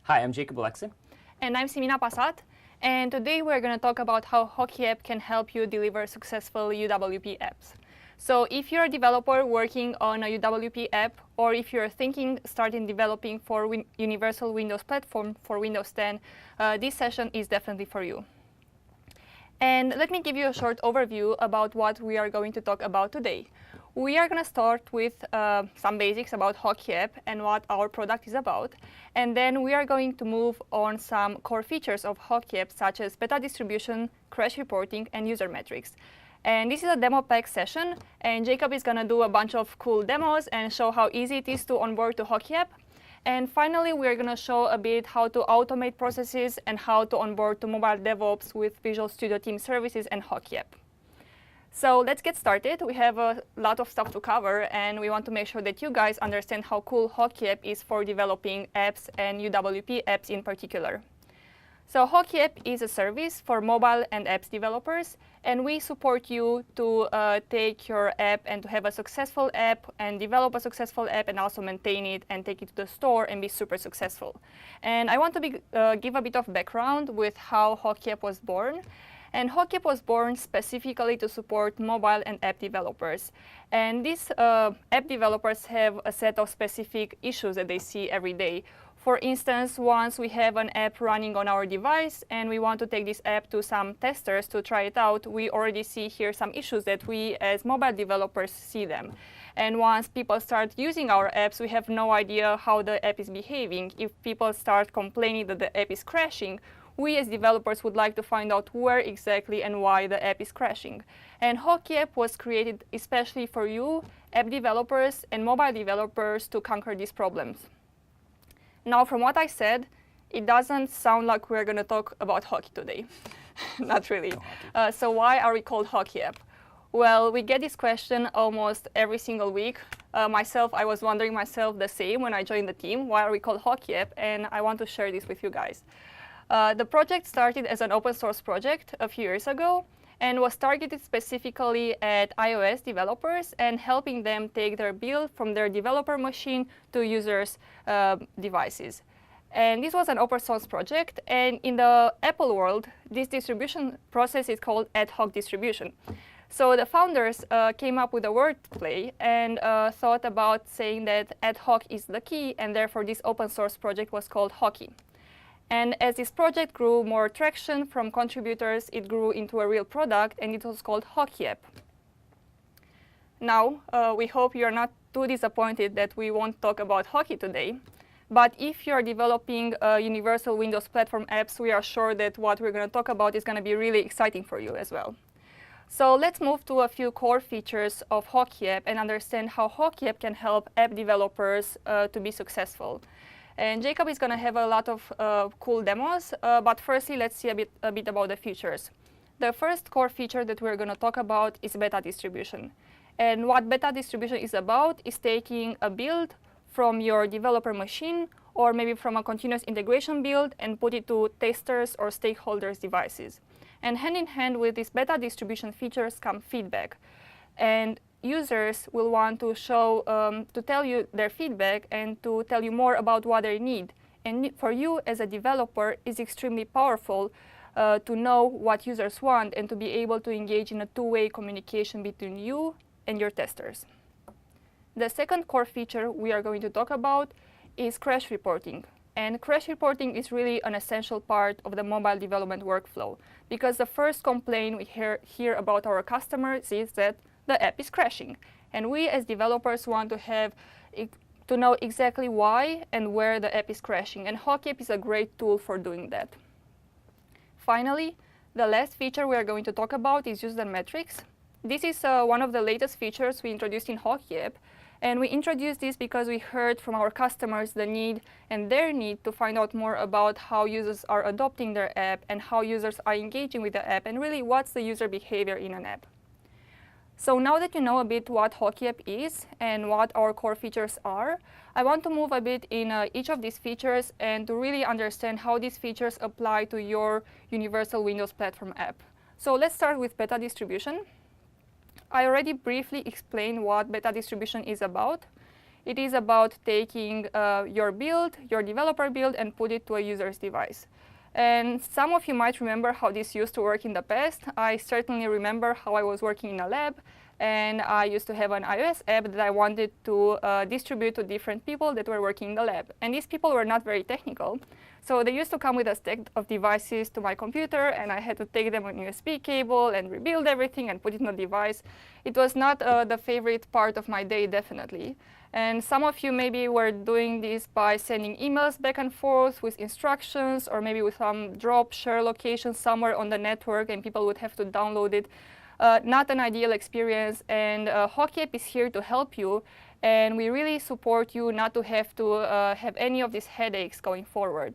Hi, I'm Jacob Alexei. And I'm Simina Pasat. And today we're going to talk about how HockeyApp can help you deliver successful UWP apps. So if you're a developer working on a UWP app, or if you're thinking starting developing for Universal Windows Platform for Windows 10, this session is definitely for you. And let me give you a short overview about what we are going to talk about today. We are going to start with some basics about HockeyApp and what our product is about. And then we are going to move on some core features of HockeyApp, such as beta distribution, crash reporting, and user metrics. And this is a demo pack session, and Jacob is going to do a bunch of cool demos and show how easy it is to onboard to HockeyApp. And finally, we're going to show a bit how to automate processes and how to onboard to mobile DevOps with Visual Studio Team Services and HockeyApp. So let's get started. We have a lot of stuff to cover, and we want to make sure that you guys understand how cool HockeyApp is for developing apps and UWP apps in particular. So HockeyApp is a service for mobile and apps developers, and we support you to take your app and to have a successful app and develop a successful app and also maintain it and take it to the store and be super successful. And I want to give a bit of background with how HockeyApp was born. And HockeyApp was born specifically to support mobile and app developers. And these app developers have a set of specific issues that they see every day. For instance, once we have an app running on our device and we want to take this app to some testers to try it out, we already see here some issues that we as mobile developers see them. And once people start using our apps, we have no idea how the app is behaving. If people start complaining that the app is crashing, we as developers would like to find out where exactly and why the app is crashing. And HockeyApp was created especially for you, app developers and mobile developers, to conquer these problems. Now, from what I said, it doesn't sound like we're going to talk about hockey today. Not really. So why are we called HockeyApp? Well, we get this question almost every single week. I was wondering myself the same when I joined the team. Why are we called HockeyApp? And I want to share this with you guys. The project started as an open source project a few years ago and was targeted specifically at iOS developers and helping them take their build from their developer machine to users' devices. And this was an open source project, and in the Apple world, this distribution process is called ad hoc distribution. So the founders came up with a wordplay and thought about saying that ad hoc is the key, and therefore this open source project was called Hockey. And as this project grew more traction from contributors, it grew into a real product, and it was called HockeyApp. Now, we hope you're not too disappointed that we won't talk about hockey today. But if you're developing Universal Windows Platform apps, we are sure that what we're going to talk about is going to be really exciting for you as well. So let's move to a few core features of HockeyApp and understand how HockeyApp can help app developers to be successful. And Jacob is going to have a lot of cool demos, but firstly, let's see a bit about the features. The first core feature that we're going to talk about is beta distribution. And what beta distribution is about is taking a build from your developer machine or maybe from a continuous integration build and put it to testers or stakeholders' devices. And hand in hand with these beta distribution features come feedback. And users will want to to tell you their feedback and to tell you more about what they need. And for you as a developer, it's extremely powerful to know what users want and to be able to engage in a two-way communication between you and your testers. The second core feature we are going to talk about is crash reporting. And crash reporting is really an essential part of the mobile development workflow, because the first complaint we hear about our customers is that the app is crashing. And we as developers want to know exactly why and where the app is crashing. And HockeyApp is a great tool for doing that. Finally, the last feature we are going to talk about is user metrics. This is one of the latest features we introduced in HockeyApp. And we introduced this because we heard from our customers the need and their need to find out more about how users are adopting their app and how users are engaging with the app and really what's the user behavior in an app. So now that you know a bit what HockeyApp is and what our core features are, I want to move a bit in each of these features and to really understand how these features apply to your Universal Windows Platform app. So let's start with beta distribution. I already briefly explained what beta distribution is about. It is about taking your build, your developer build, and put it to a user's device. And some of you might remember how this used to work in the past. I certainly remember how I was working in a lab, and I used to have an iOS app that I wanted to distribute to different people that were working in the lab. And these people were not very technical. So they used to come with a stack of devices to my computer, and I had to take them on USB cable and rebuild everything and put it on the device. It was not the favorite part of my day, definitely. And some of you maybe were doing this by sending emails back and forth with instructions, or maybe with some drop share location somewhere on the network, and people would have to download it. Not an ideal experience, and HockeyApp is here to help you, and we really support you not to have any of these headaches going forward.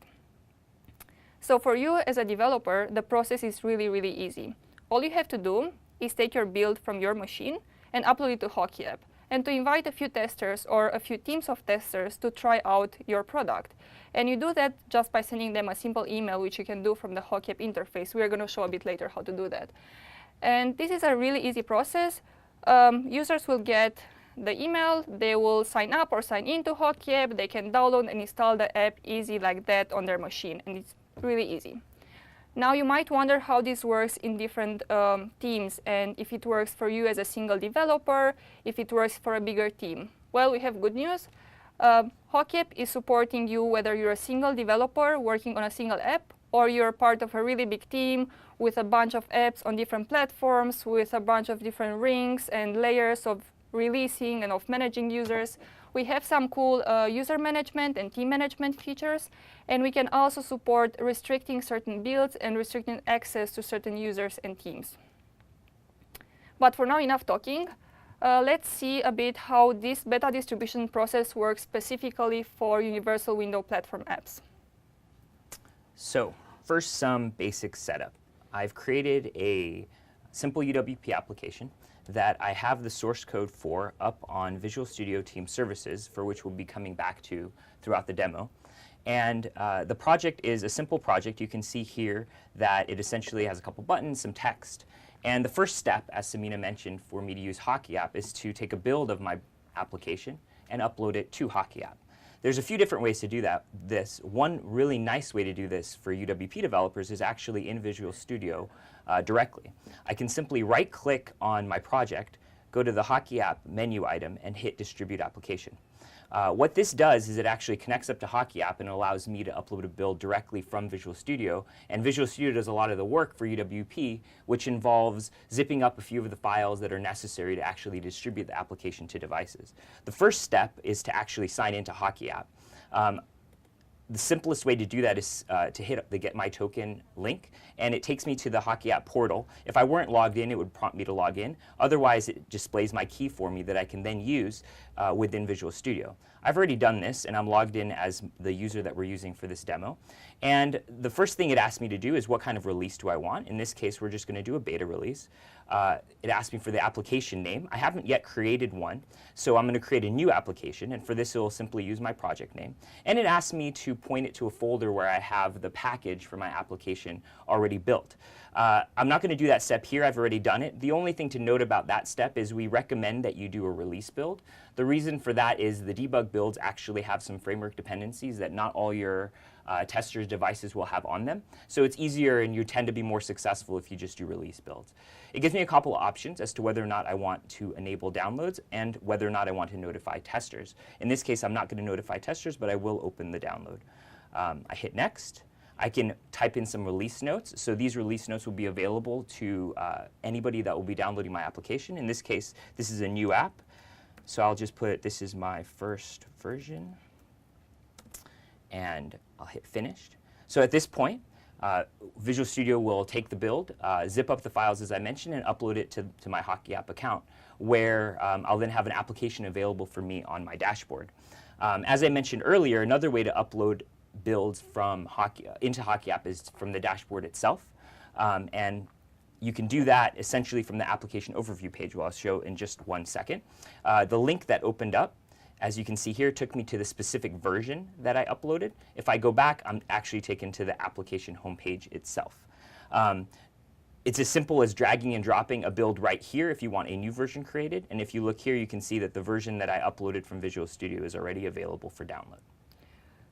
So for you as a developer, the process is really, really easy. All you have to do is take your build from your machine and upload it to HockeyApp, and to invite a few testers or a few teams of testers to try out your product. And you do that just by sending them a simple email, which you can do from the HockeyApp interface. We are going to show a bit later how to do that. And this is a really easy process. Users will get the email, they will sign up or sign into HockeyApp, they can download and install the app easy like that on their machine, and it's really easy. Now you might wonder how this works in different teams, and if it works for you as a single developer, if it works for a bigger team. Well, we have good news. HockeyApp is supporting you whether you're a single developer working on a single app, or you're part of a really big team with a bunch of apps on different platforms, with a bunch of different rings and layers of releasing and of managing users. We have some cool user management and team management features, and we can also support restricting certain builds and restricting access to certain users and teams. But for now, enough talking. Let's see a bit how this beta distribution process works specifically for Universal Window Platform apps. So first, some basic setup. I've created a simple UWP application that I have the source code for up on Visual Studio Team Services, for which we'll be coming back to throughout the demo. And the project is a simple project. You can see here that it essentially has a couple buttons, some text. And the first step, as Samina mentioned, for me to use HockeyApp is to take a build of my application and upload it to HockeyApp. There's a few different ways to do One really nice way to do this for UWP developers is actually in Visual Studio directly. I can simply right-click on my project, go to the HockeyApp menu item, and hit Distribute Application. What this does is it actually connects up to HockeyApp and allows me to upload a build directly from Visual Studio. And Visual Studio does a lot of the work for UWP, which involves zipping up a few of the files that are necessary to actually distribute the application to devices. The first step is to actually sign into HockeyApp. The simplest way to do that is to hit the Get My Token link, and it takes me to the HockeyApp portal. If I weren't logged in, it would prompt me to log in. Otherwise, it displays my key for me that I can then use within Visual Studio. I've already done this, and I'm logged in as the user that we're using for this demo. And the first thing it asks me to do is what kind of release do I want. In this case, we're just going to do a beta release. It asks me for the application name. I haven't yet created one, so I'm going to create a new application, and for this, it will simply use my project name. And it asks me to point it to a folder where I have the package for my application already built. I'm not going to do that step here. I've already done it. The only thing to note about that step is we recommend that you do a release build. The reason for that is the debug builds actually have some framework dependencies that not all your testers' devices will have on them. So it's easier, and you tend to be more successful if you just do release builds. It gives me a couple of options as to whether or not I want to enable downloads and whether or not I want to notify testers. In this case, I'm not going to notify testers, but I will open the download. I hit Next. I can type in some release notes. So these release notes will be available to anybody that will be downloading my application. In this case, this is a new app. So I'll just put, this is my first version. And I'll hit Finished. So at this point, Visual Studio will take the build, zip up the files as I mentioned, and upload it to my HockeyApp account, where I'll then have an application available for me on my dashboard. As I mentioned earlier, another way to upload builds from into HockeyApp is from the dashboard itself. And you can do that essentially from the application overview page, which I'll show in just 1 second. The link that opened up, as you can see here, took me to the specific version that I uploaded. If I go back, I'm actually taken to the application homepage itself. it's as simple as dragging and dropping a build right here if you want a new version created. And if you look here, you can see that the version that I uploaded from Visual Studio is already available for download.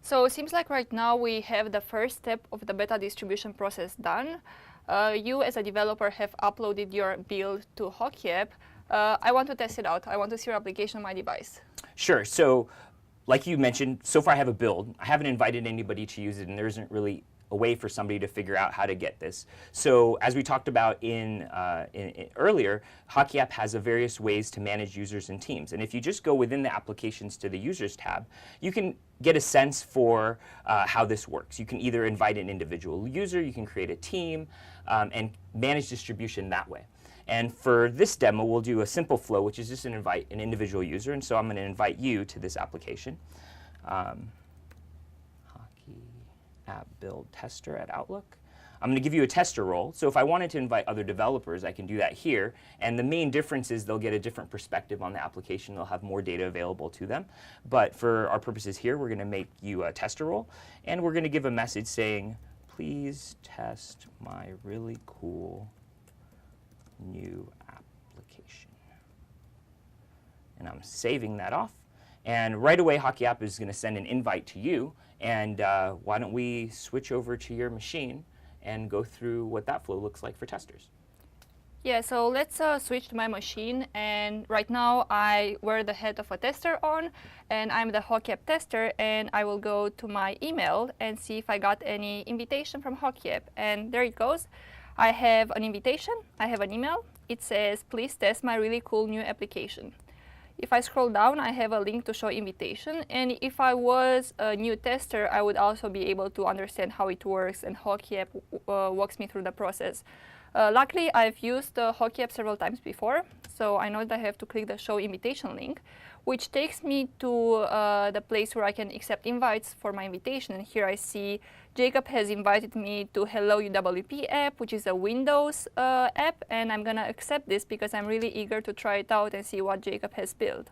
So it seems like right now we have the first step of the beta distribution process done. You as a developer have uploaded your build to HockeyApp. I want to test it out. I want to see your application on my device. Sure. So like you mentioned, so far I have a build. I haven't invited anybody to use it, and there isn't really a way for somebody to figure out how to get this. So as we talked about in earlier, HockeyApp has various ways to manage users and teams. And if you just go within the applications to the users tab, you can get a sense for how this works. You can either invite an individual user, you can create a team, and manage distribution that way. And for this demo, we'll do a simple flow, which is just invite an individual user. And so I'm going to invite you to this application. HockeyApp build tester at Outlook. I'm going to give you a tester role. So if I wanted to invite other developers, I can do that here. And the main difference is they'll get a different perspective on the application. They'll have more data available to them. But for our purposes here, we're going to make you a tester role. And we're going to give a message saying, please test my really cool new application. And I'm saving that off. And right away, HockeyApp is going to send an invite to you. And why don't we switch over to your machine and go through what that flow looks like for testers. Yeah, so let's switch to my machine. And right now, I wear the hat of a tester on, and I'm the HockeyApp tester. And I will go to my email and see if I got any invitation from HockeyApp. And there it goes. I have an invitation, I have an email. It says, please test my really cool new application. If I scroll down, I have a link to show invitation. And if I was a new tester, I would also be able to understand how it works, and HockeyApp walks me through the process. Luckily, I've used HockeyApp several times before, so I know that I have to click the show invitation link, which takes me to the place where I can accept invites for my invitation. And here I see Jacob has invited me to Hello UWP App, which is a Windows app, and I'm going to accept this because I'm really eager to try it out and see what Jacob has built.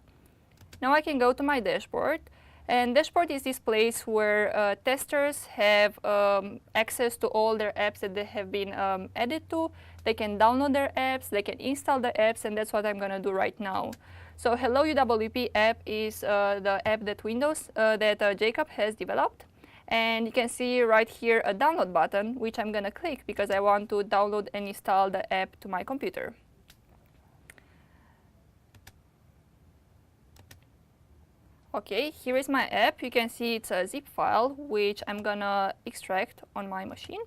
Now I can go to my dashboard, and dashboard is this place where testers have access to all their apps that they have been added to. They can download their apps, they can install the apps, and that's what I'm going to do right now. So Hello UWP App is the app that that Jacob has developed. And you can see right here a download button, which I'm going to click because I want to download and install the app to my computer. Okay, here is my app. You can see it's a zip file, which I'm going to extract on my machine.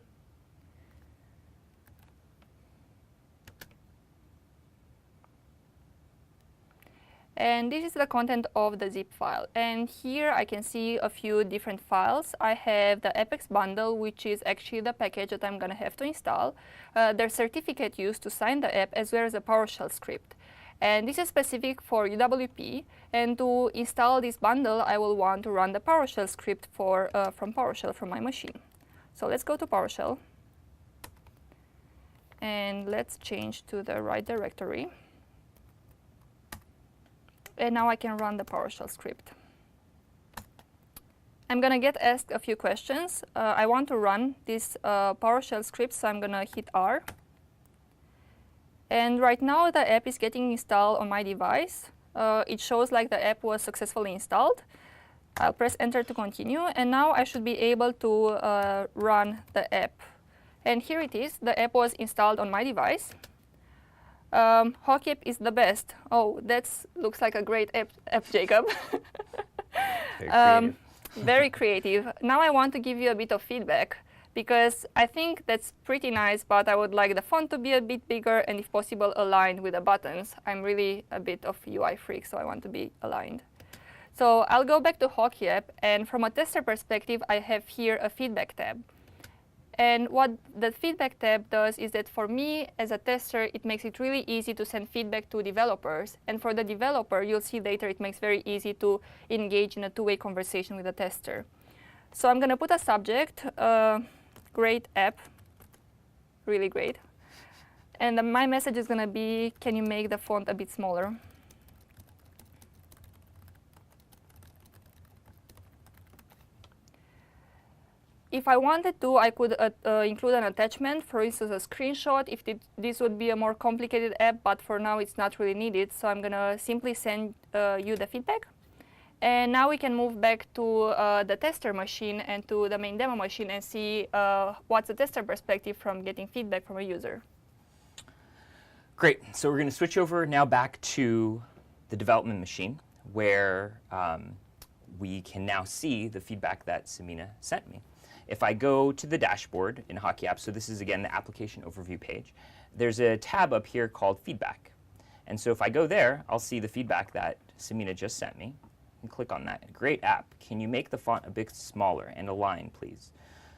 And this is the content of the zip file. And here I can see a few different files. I have the Apex bundle, which is actually the package that I'm going to have to install. There's certificate used to sign the app, as well as a PowerShell script. And this is specific for UWP. And to install this bundle, I will want to run the PowerShell script from PowerShell from my machine. So let's go to PowerShell. And let's change to the right directory. And now I can run the PowerShell script. I'm going to get asked a few questions. I want to run this PowerShell script, so I'm going to hit R. And right now, the app is getting installed on my device. It shows like the app was successfully installed. I'll press Enter to continue. And now I should be able to run the app. And here it is. The app was installed on my device. HockeyApp is the best. Oh, that looks like a great app, Jacob. Very creative. Very creative. Now I want to give you a bit of feedback, because I think that's pretty nice, but I would like the font to be a bit bigger and, if possible, aligned with the buttons. I'm really a bit of UI freak, so I want to be aligned. So I'll go back to HockeyApp, and from a tester perspective, I have here a feedback tab. And what the feedback tab does is that for me, as a tester, it makes it really easy to send feedback to developers. And for the developer, you'll see later, it makes very easy to engage in a two-way conversation with the tester. So I'm going to put a subject, great app, really great. And my message is going to be, can you make the font a bit smaller? If I wanted to, I could include an attachment, for instance, a screenshot, if this would be a more complicated app, but for now it's not really needed. So I'm going to simply send you the feedback. And now we can move back to the tester machine and to the main demo machine and see what's the tester perspective from getting feedback from a user. Great. So we're going to switch over now back to the development machine, where we can now see the feedback that Samina sent me. If I go to the dashboard in HockeyApp, so this is again the application overview page, there's a tab up here called Feedback. And so if I go there, I'll see the feedback that Samina just sent me. And click on that. Great app. Can you make the font a bit smaller and align, please?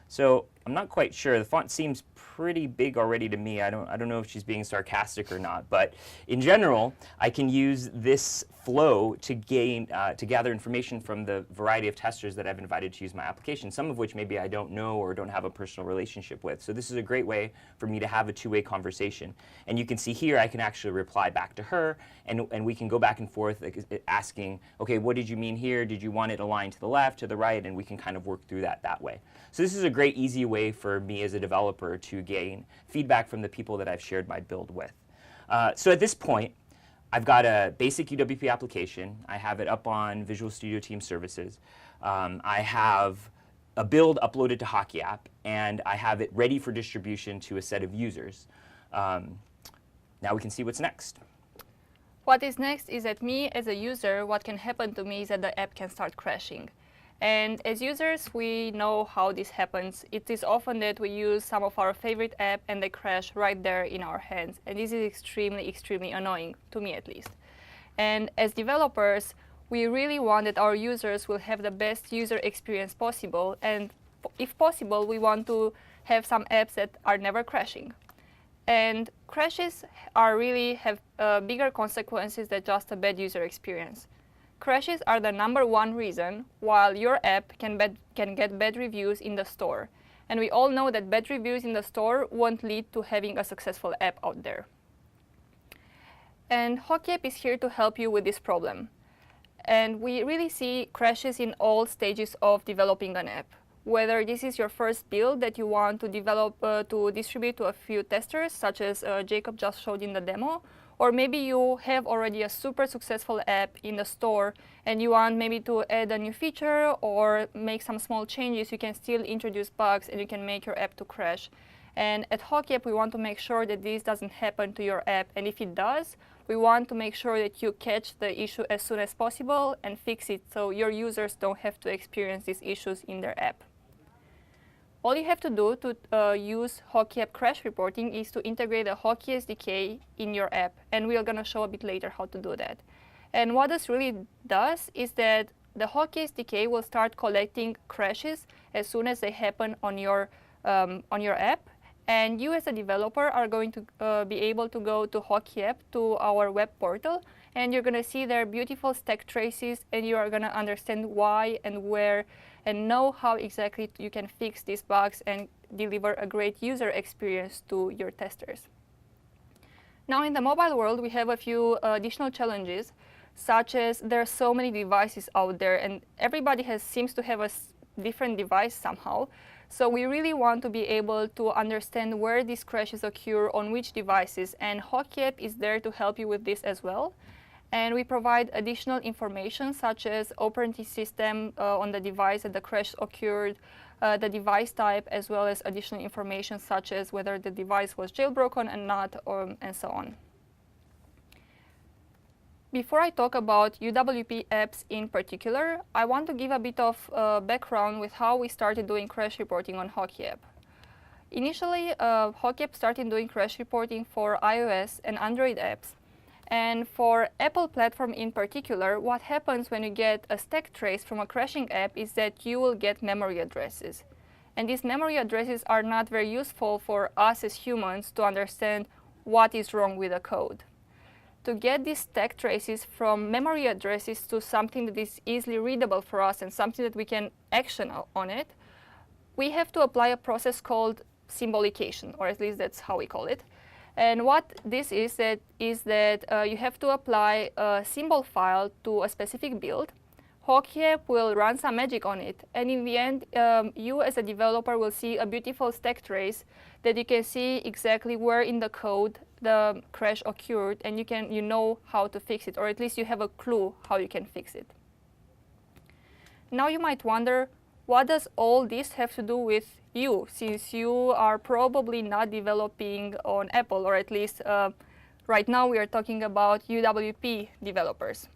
So I'm not quite sure. The font seems pretty big already to me. I don't know if she's being sarcastic or not. But in general, I can use this flow to gather information from the variety of testers that I've invited to use my application, some of which maybe I don't know or don't have a personal relationship with. So this is a great way for me to have a two-way conversation. And you can see here I can actually reply back to her, and we can go back and forth asking, okay, what did you mean here? Did you want it aligned to the left, to the right? And we can kind of work through that way. So this is a great, easy way for me as a developer to gain feedback from the people that I've shared my build with. So at this point, I've got a basic UWP application. I have it up on Visual Studio Team Services. I have a build uploaded to HockeyApp, and I have it ready for distribution to a set of users. Now we can see what's next. What is next is that me, as a user, what can happen to me is that the app can start crashing. And as users, we know how this happens. It is often that we use some of our favorite app and they crash right there in our hands. And this is extremely, extremely annoying, to me at least. And as developers, we really want that our users will have the best user experience possible. And if possible, we want to have some apps that are never crashing. And crashes really have bigger consequences than just a bad user experience. Crashes are the #1 reason why your app can get bad reviews in the store. And we all know that bad reviews in the store won't lead to having a successful app out there. And HockeyApp is here to help you with this problem. And we really see crashes in all stages of developing an app. Whether this is your first build that you want to develop to distribute to a few testers, such as Jacob just showed in the demo, or maybe you have already a super successful app in the store and you want maybe to add a new feature or make some small changes, you can still introduce bugs and you can make your app to crash. And at HockeyApp, we want to make sure that this doesn't happen to your app. And if it does, we want to make sure that you catch the issue as soon as possible and fix it so your users don't have to experience these issues in their app. All you have to do to use HockeyApp crash reporting is to integrate a Hockey SDK in your app, and we are going to show a bit later how to do that. And what this really does is that the Hockey SDK will start collecting crashes as soon as they happen on your app, and you as a developer are going to be able to go to HockeyApp, to our web portal, and you're going to see their beautiful stack traces, and you are going to understand why and where and know how exactly you can fix these bugs and deliver a great user experience to your testers. Now in the mobile world, we have a few additional challenges, such as there are so many devices out there and everybody seems to have a different device somehow. So we really want to be able to understand where these crashes occur on which devices, and HockeyApp is there to help you with this as well. And we provide additional information such as operating system on the device that the crash occurred, the device type, as well as additional information such as whether the device was jailbroken and not, and so on. Before I talk about UWP apps in particular, I want to give a bit of background with how we started doing crash reporting on HockeyApp. Initially, HockeyApp started doing crash reporting for iOS and Android apps. And for Apple platform in particular, what happens when you get a stack trace from a crashing app is that you will get memory addresses. And these memory addresses are not very useful for us as humans to understand what is wrong with the code. To get these stack traces from memory addresses to something that is easily readable for us and something that we can action on it, we have to apply a process called symbolication, or at least that's how we call it. And what this is that you have to apply a symbol file to a specific build. HockeyApp will run some magic on it. And in the end, you as a developer will see a beautiful stack trace that you can see exactly where in the code the crash occurred, and you know how to fix it, or at least you have a clue how you can fix it. Now you might wonder, what does all this have to do with you, since you are probably not developing on Apple, or at least right now we are talking about UWP developers.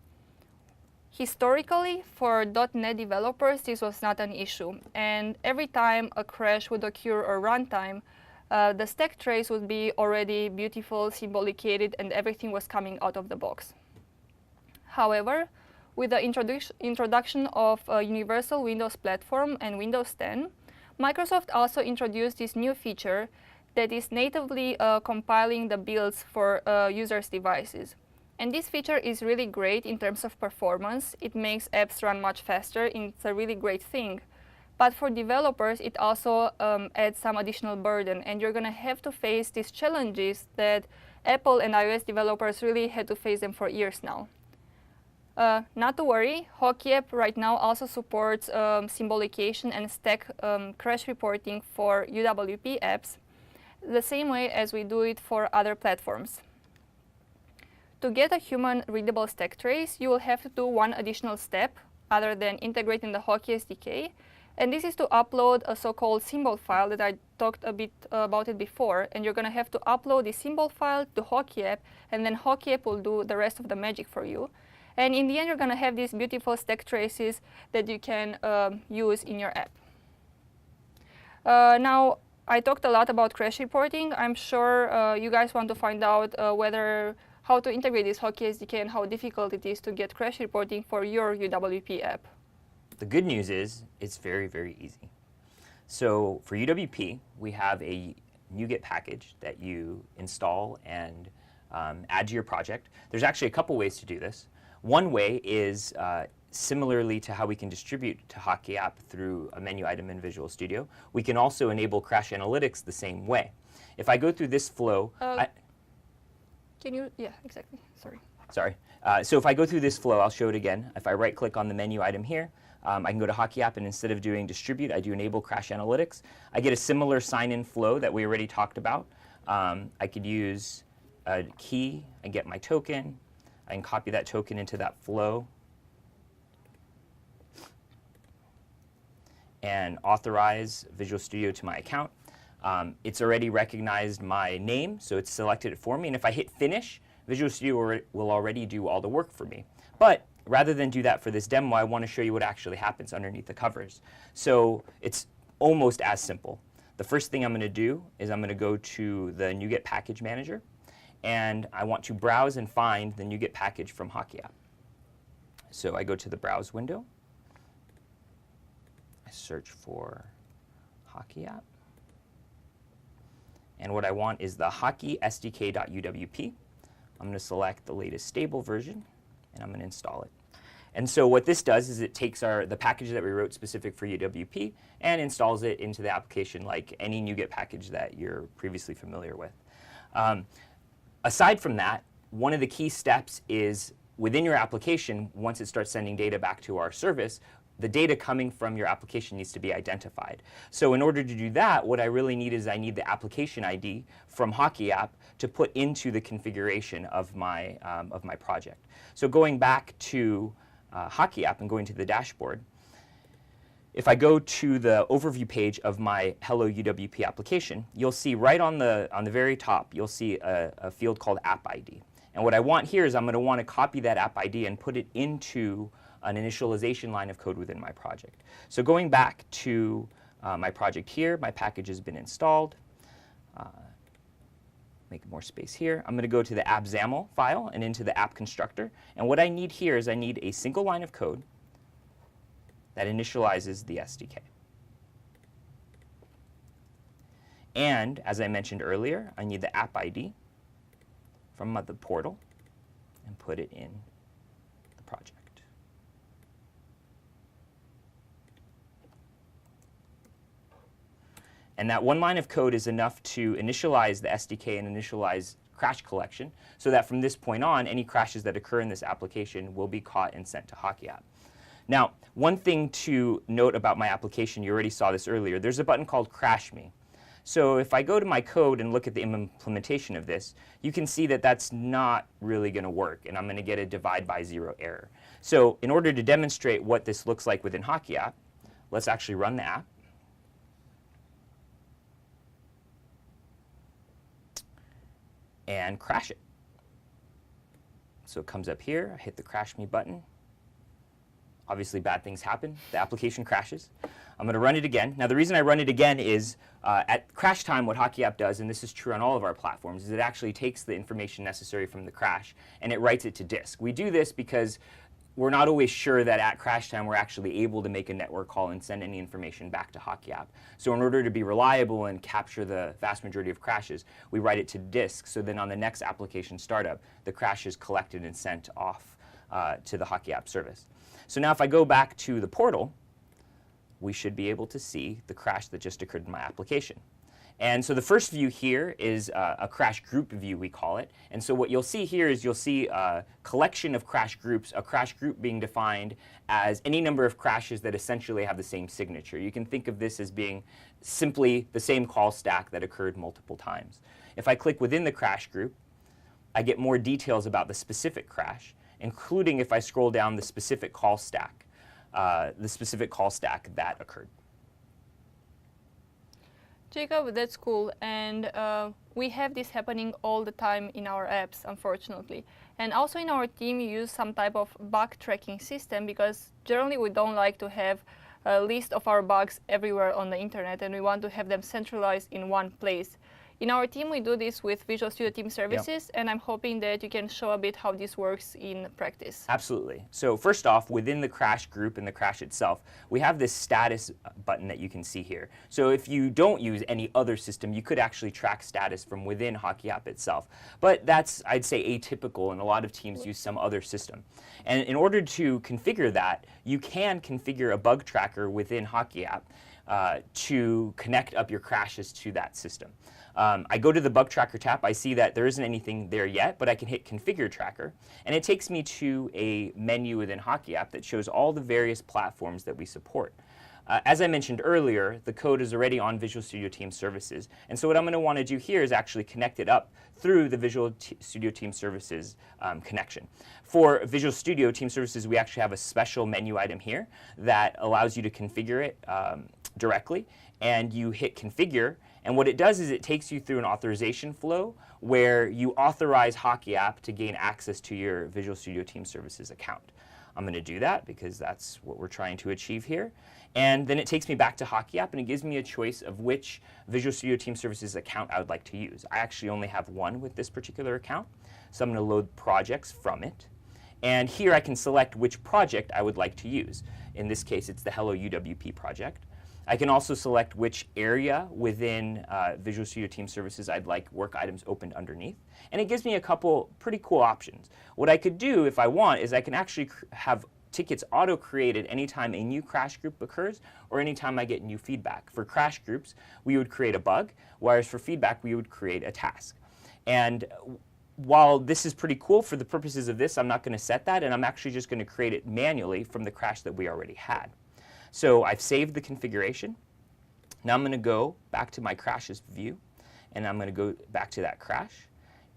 Historically, for .NET developers, this was not an issue, and every time a crash would occur or runtime, the stack trace would be already beautiful, symbolicated, and everything was coming out of the box. However, with the introduction of a universal Windows platform and Windows 10, Microsoft also introduced this new feature that is natively compiling the builds for users' devices. And this feature is really great in terms of performance. It makes apps run much faster, and it's a really great thing. But for developers, it also adds some additional burden, and you're going to have to face these challenges that Apple and iOS developers really had to face them for years now. Not to worry, HockeyApp right now also supports symbolication and stack crash reporting for UWP apps, the same way as we do it for other platforms. To get a human-readable stack trace, you will have to do one additional step other than integrating the Hockey SDK, and this is to upload a so-called symbol file that I talked a bit about it before, and you're going to have to upload the symbol file to HockeyApp, and then HockeyApp will do the rest of the magic for you. And in the end, you're going to have these beautiful stack traces that you can use in your app. Now, I talked a lot about crash reporting. I'm sure you guys want to find out how to integrate this Hockey SDK and how difficult it is to get crash reporting for your UWP app. The good news is it's very, very easy. So for UWP, we have a NuGet package that you install and add to your project. There's actually a couple ways to do this. One way is similarly to how we can distribute to HockeyApp through a menu item in Visual Studio. We can also enable crash analytics the same way. If I go through this flow, yeah, exactly. Sorry. So if I go through this flow, I'll show it again. If I right-click on the menu item here, I can go to HockeyApp, and instead of doing distribute, I do enable crash analytics. I get a similar sign-in flow that we already talked about. I could use a key and get my token. I can copy that token into that flow and authorize Visual Studio to my account. It's already recognized my name, so it's selected it for me. And if I hit finish, Visual Studio will already do all the work for me. But rather than do that for this demo, I want to show you what actually happens underneath the covers. So it's almost as simple. The first thing I'm going to do is I'm going to go to the NuGet package manager, and I want to browse and find the NuGet package from HockeyApp. So I go to the browse window. I search for HockeyApp. And what I want is the Hockey SDK.uwp. I'm going to select the latest stable version, and I'm going to install it. And so what this does is it takes the package that we wrote specific for UWP and installs it into the application like any NuGet package that you're previously familiar with. Aside from that, one of the key steps is within your application, once it starts sending data back to our service, the data coming from your application needs to be identified. So in order to do that, what I really need is I need the application ID from HockeyApp to put into the configuration of my project. So going back to HockeyApp and going to the dashboard, if I go to the overview page of my Hello UWP application, you'll see right on the very top, you'll see a field called App ID. And what I want here is I'm going to want to copy that App ID and put it into an initialization line of code within my project. So going back to my project here, my package has been installed. Make more space here. I'm going to go to the app.xaml file and into the app constructor. And what I need here is I need a single line of code that initializes the SDK. And as I mentioned earlier, I need the app ID from the portal and put it in the project. And that one line of code is enough to initialize the SDK and initialize crash collection, so that from this point on, any crashes that occur in this application will be caught and sent to HockeyApp. Now, one thing to note about my application, you already saw this earlier, there's a button called Crash Me. So if I go to my code and look at the implementation of this, you can see that that's not really going to work, and I'm going to get a divide by 0 error. So in order to demonstrate what this looks like within HockeyApp, let's actually run the app. And crash it. So it comes up here, I hit the Crash Me button. Obviously bad things happen, the application crashes. I'm going to run it again. Now the reason I run it again is at crash time what HockeyApp does, and this is true on all of our platforms, is it actually takes the information necessary from the crash and it writes it to disk. We do this because we're not always sure that at crash time we're actually able to make a network call and send any information back to HockeyApp. So in order to be reliable and capture the vast majority of crashes, we write it to disk, so then on the next application startup, the crash is collected and sent off to the HockeyApp service. So now if I go back to the portal, we should be able to see the crash that just occurred in my application. And so the first view here is a crash group view, we call it. And so what you'll see here is you'll see a collection of crash groups, a crash group being defined as any number of crashes that essentially have the same signature. You can think of this as being simply the same call stack that occurred multiple times. If I click within the crash group, I get more details about the specific crash, including if I scroll down the specific call stack that occurred. Jacob, that's cool, and we have this happening all the time in our apps, unfortunately. And also in our team, we use some type of bug tracking system because generally we don't like to have a list of our bugs everywhere on the internet, and we want to have them centralized in one place. In our team, we do this with Visual Studio Team Services, and I'm hoping that you can show a bit how this works in practice. Absolutely. So first off, within the crash group and the crash itself, we have this status button that you can see here. So if you don't use any other system, you could actually track status from within HockeyApp itself. But that's, I'd say, atypical, and a lot of teams use some other system. And in order to configure that, you can configure a bug tracker within HockeyApp to connect up your crashes to that system. I go to the bug tracker tab, I see that there isn't anything there yet, but I can hit configure tracker, and it takes me to a menu within HockeyApp that shows all the various platforms that we support. As I mentioned earlier, the code is already on Visual Studio Team Services, and so what I'm going to want to do here is actually connect it up through the Visual Studio Team Services connection. For Visual Studio Team Services, we actually have a special menu item here that allows you to configure it directly, and you hit configure, and what it does is it takes you through an authorization flow where you authorize HockeyApp to gain access to your Visual Studio Team Services account. I'm going to do that because that's what we're trying to achieve here. And then it takes me back to HockeyApp, and it gives me a choice of which Visual Studio Team Services account I would like to use. I actually only have one with this particular account, so I'm going to load projects from it. And here I can select which project I would like to use. In this case, it's the Hello UWP project. I can also select which area within Visual Studio Team Services I'd like work items opened underneath. And it gives me a couple pretty cool options. What I could do if I want is I can actually have tickets auto-created anytime a new crash group occurs or anytime I get new feedback. For crash groups, we would create a bug, whereas for feedback, we would create a task. And while this is pretty cool for the purposes of this, I'm not going to set that, and I'm actually just going to create it manually from the crash that we already had. So I've saved the configuration. Now I'm going to go back to my crashes view, and I'm going to go back to that crash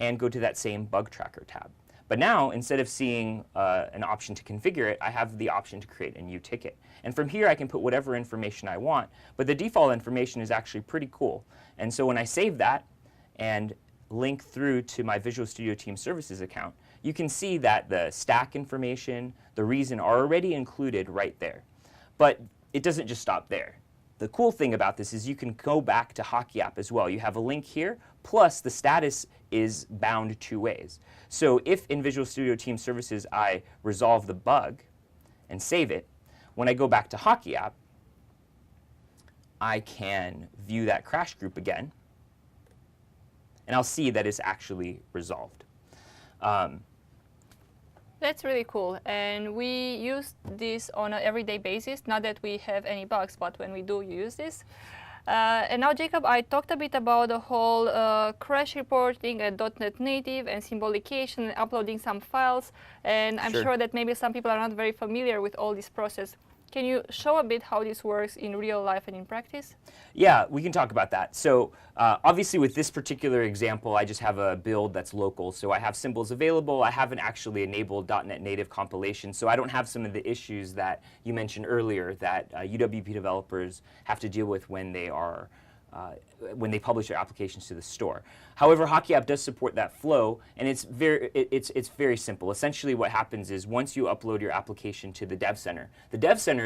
and go to that same bug tracker tab. But now, instead of seeing an option to configure it, I have the option to create a new ticket. And from here, I can put whatever information I want, but the default information is actually pretty cool. And so when I save that and link through to my Visual Studio Team Services account, you can see that the stack information, the reason are already included right there. But it doesn't just stop there. The cool thing about this is you can go back to HockeyApp as well. You have a link here, plus the status is bound two ways. So if in Visual Studio Team Services I resolve the bug and save it, when I go back to HockeyApp, I can view that crash group again, and I'll see that it's actually resolved. That's really cool, and we use this on an everyday basis. Not that we have any bugs, but when we do use this. And now, Jacob, I talked a bit about the whole crash reporting at .NET Native and symbolication and uploading some files. And I'm sure that maybe some people are not very familiar with all this process. Can you show a bit how this works in real life and in practice? Yeah, we can talk about that. So obviously with this particular example, I just have a build that's local. So I have symbols available. I haven't actually enabled .NET Native compilation. So I don't have some of the issues that you mentioned earlier that UWP developers have to deal with when they are when they publish their applications to the store. However, HockeyApp does support that flow, and it's very simple. Essentially what happens is once you upload your application to the Dev Center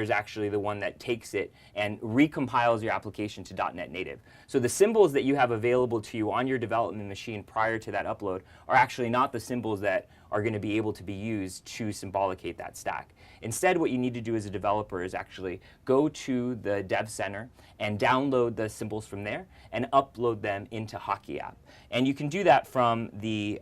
is actually the one that takes it and recompiles your application to .NET Native. So the symbols that you have available to you on your development machine prior to that upload are actually not the symbols that are going to be able to be used to symbolicate that stack. Instead, what you need to do as a developer is actually go to the Dev Center and download the symbols from there and upload them into HockeyApp. And you can do that from the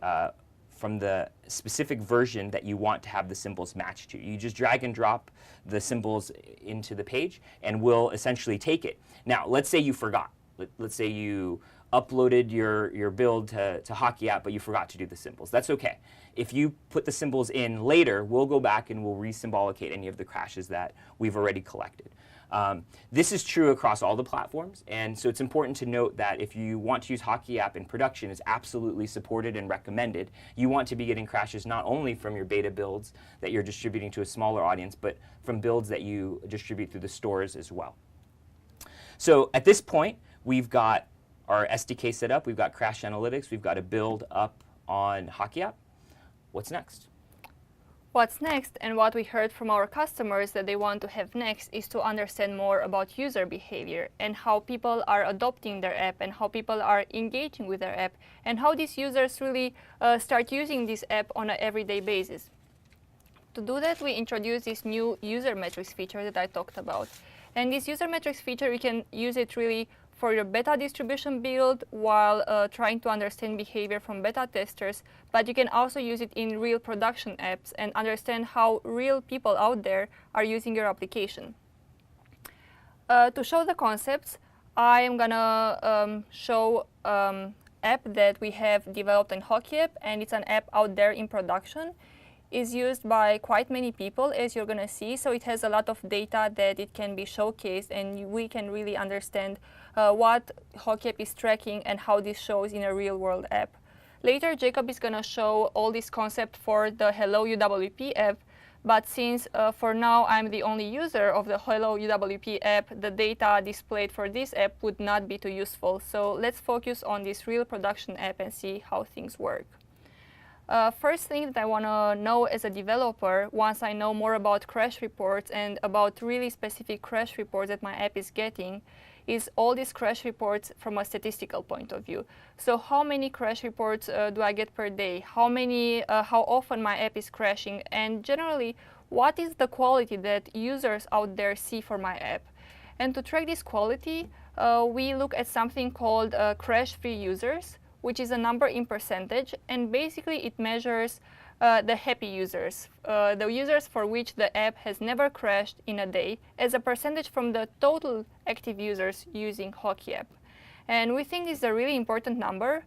specific version that you want to have the symbols matched to. You just drag and drop the symbols into the page and we'll essentially take it. Now, let's say you forgot. Let's say you uploaded your build to HockeyApp, but you forgot to do the symbols. That's okay. If you put the symbols in later, we'll go back and we'll re-symbolicate any of the crashes that we've already collected. This is true across all the platforms, and so it's important to note that if you want to use HockeyApp in production, it's absolutely supported and recommended. You want to be getting crashes not only from your beta builds that you're distributing to a smaller audience, but from builds that you distribute through the stores as well. So at this point, we've got our SDK set up, we've got crash analytics, we've got a build up on HockeyApp. What's next? What's next, and what we heard from our customers that they want to have next, is to understand more about user behavior and how people are adopting their app and how people are engaging with their app and how these users really start using this app on an everyday basis. To do that, we introduced this new user metrics feature that I talked about. And this user metrics feature, you can use it really for your beta distribution build while trying to understand behavior from beta testers, but you can also use it in real production apps and understand how real people out there are using your application. To show the concepts, I am gonna show app that we have developed in HockeyApp, and it's an app out there in production. Is used by quite many people, as you're going to see, so it has a lot of data that it can be showcased, and we can really understand what HockeyApp is tracking and how this shows in a real-world app. Later, Jacob is going to show all this concept for the Hello UWP app, but since for now I'm the only user of the Hello UWP app, the data displayed for this app would not be too useful. So let's focus on this real production app and see how things work. First thing that I want to know as a developer, once I know more about crash reports and about really specific crash reports that my app is getting, is all these crash reports from a statistical point of view. So how many crash reports do I get per day? How often my app is crashing? And generally, what is the quality that users out there see for my app? And to track this quality, we look at something called crash-free users, which is a number in percentage, and basically it measures the happy users, the users for which the app has never crashed in a day, as a percentage from the total active users using HockeyApp. And we think this is a really important number.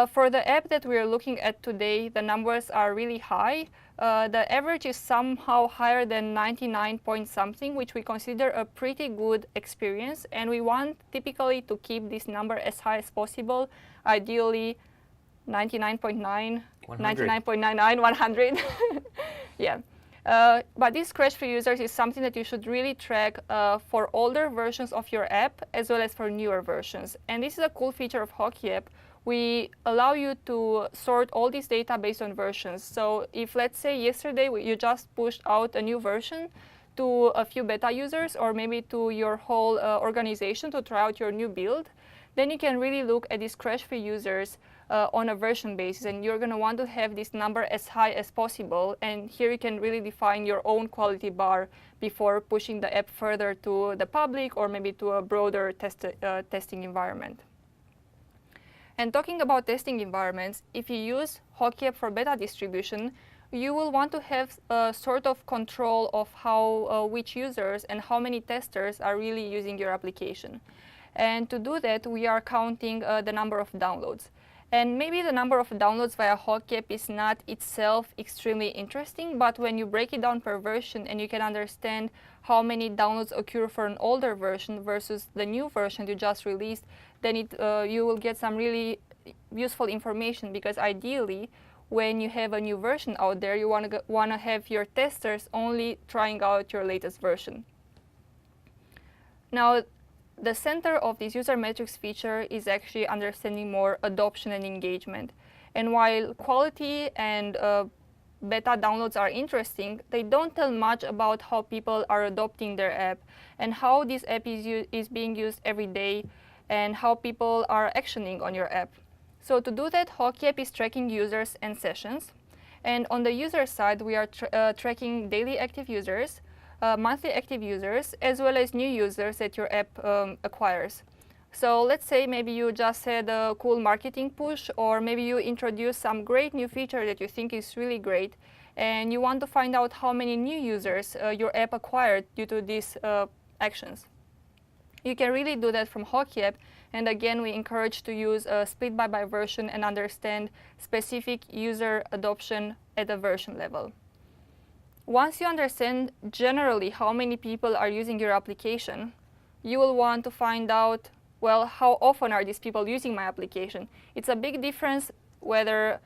For the app that we are looking at today, the numbers are really high. The average is somehow higher than 99 point something, which we consider a pretty good experience, and we want typically to keep this number as high as possible, ideally 99.9, 99.99, 100. Yeah. But these crash-free users is something that you should really track for older versions of your app as well as for newer versions. And this is a cool feature of HockeyApp. We allow you to sort all this data based on versions. So if, let's say, yesterday you just pushed out a new version to a few beta users or maybe to your whole organization to try out your new build, then you can really look at these crash-free users on a version basis, and you're going to want to have this number as high as possible. And here you can really define your own quality bar before pushing the app further to the public or maybe to a broader testing environment. And talking about testing environments, if you use HockeyApp for beta distribution, you will want to have a sort of control of how which users and how many testers are really using your application. And to do that, we are counting the number of downloads. And maybe the number of downloads via HockeyApp is not itself extremely interesting, but when you break it down per version and you can understand how many downloads occur for an older version versus the new version you just released, then you will get some really useful information, because ideally, when you have a new version out there, you want to have your testers only trying out your latest version. Now, the center of this user metrics feature is actually understanding more adoption and engagement. And while quality and beta downloads are interesting, they don't tell much about how people are adopting their app and how this app is being used every day and how people are actioning on your app. So to do that, HockeyApp is tracking users and sessions. And on the user side, we are tracking daily active users, monthly active users, as well as new users that your app acquires. So let's say maybe you just had a cool marketing push, or maybe you introduced some great new feature that you think is really great, and you want to find out how many new users your app acquired due to these actions. You can really do that from HockeyApp, and again, we encourage to use a split by version and understand specific user adoption at a version level. Once you understand generally how many people are using your application, you will want to find out, well, how often are these people using my application? It's a big difference whether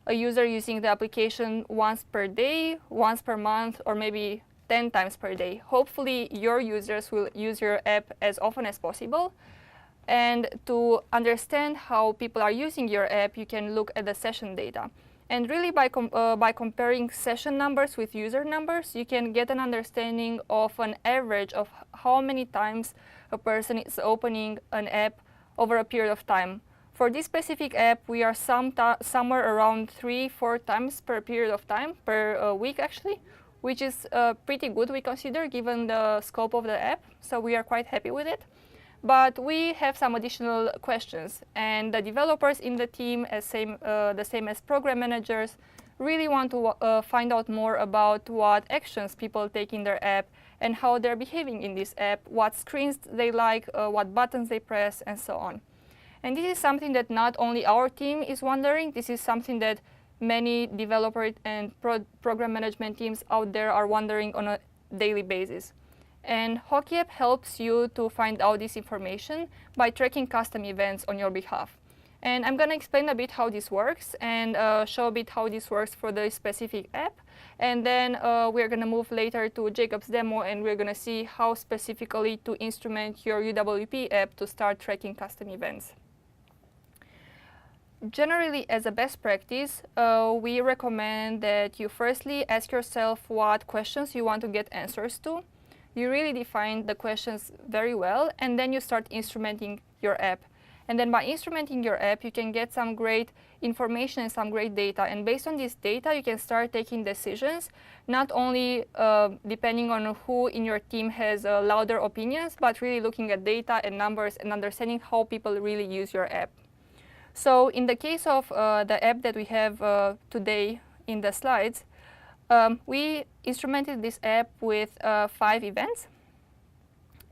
a user using the application once per day, once per month, or maybe 10 times per day. Hopefully, your users will use your app as often as possible. And to understand how people are using your app, you can look at the session data. And really, by comparing session numbers with user numbers, you can get an understanding of an average of how many times a person is opening an app over a period of time. For this specific app, we are somewhere around 3-4 times per period of time, per week actually, which is pretty good, we consider, given the scope of the app. So we are quite happy with it. But we have some additional questions, and the developers in the team, the same as program managers, really want to find out more about what actions people take in their app and how they're behaving in this app, what screens they like, what buttons they press, and so on. And this is something that not only our team is wondering, this is something that many developer and program management teams out there are wondering on a daily basis. And HockeyApp helps you to find out this information by tracking custom events on your behalf. And I'm going to explain a bit how this works and show a bit how this works for the specific app. And then we're going to move later to Jacob's demo, and we're going to see how specifically to instrument your UWP app to start tracking custom events. Generally, as a best practice, we recommend that you firstly ask yourself what questions you want to get answers to. You really define the questions very well, and then you start instrumenting your app. And then by instrumenting your app, you can get some great information and some great data. And based on this data, you can start taking decisions, not only depending on who in your team has louder opinions, but really looking at data and numbers and understanding how people really use your app. So in the case of the app that we have today in the slides, we instrumented this app with 5 events.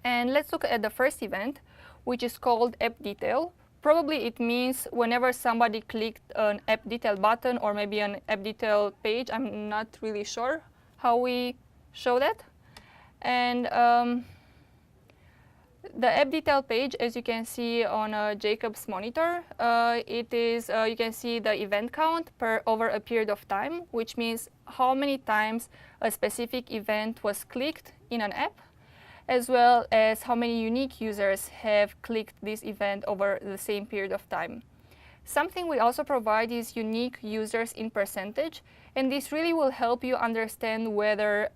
And let's look at the first event, which is called app detail. Probably it means whenever somebody clicked an app detail button or maybe an app detail page. I'm not really sure how we show that. And the app detail page, as you can see on Jacob's monitor, it is you can see the event count over a period of time, which means how many times a specific event was clicked in an app, as well as how many unique users have clicked this event over the same period of time. Something we also provide is unique users in percentage, and this really will help you understand whether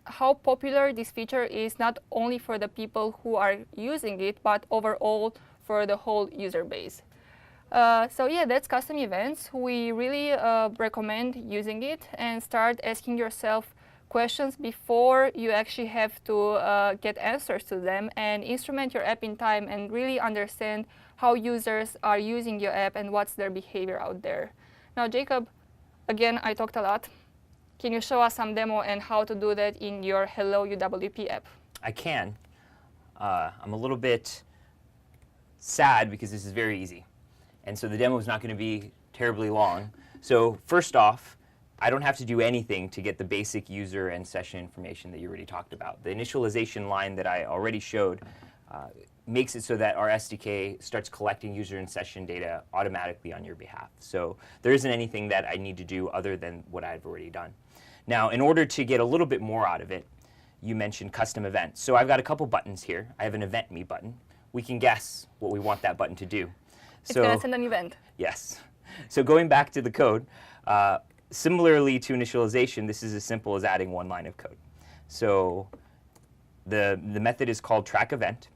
how popular this feature is, not only for the people who are using it, but overall for the whole user base. So yeah, that's custom events. We really recommend using it and start asking yourself questions before you actually have to get answers to them, and instrument your app in time and really understand how users are using your app and what's their behavior out there. Now, Jacob, again, I talked a lot. Can you show us some demo and how to do that in your Hello UWP app? I can. I'm a little bit sad because this is very easy. And so the demo is not going to be terribly long. So first off, I don't have to do anything to get the basic user and session information that you already talked about. The initialization line that I already showed makes it so that our SDK starts collecting user and session data automatically on your behalf. So there isn't anything that I need to do other than what I've already done. Now, in order to get a little bit more out of it, you mentioned custom events. So I've got a couple buttons here. I have an event me button. We can guess what we want that button to do. It's going to send an event. Yes. So going back to the code, similarly to initialization, this is as simple as adding one line of code. So the method is called trackEvent,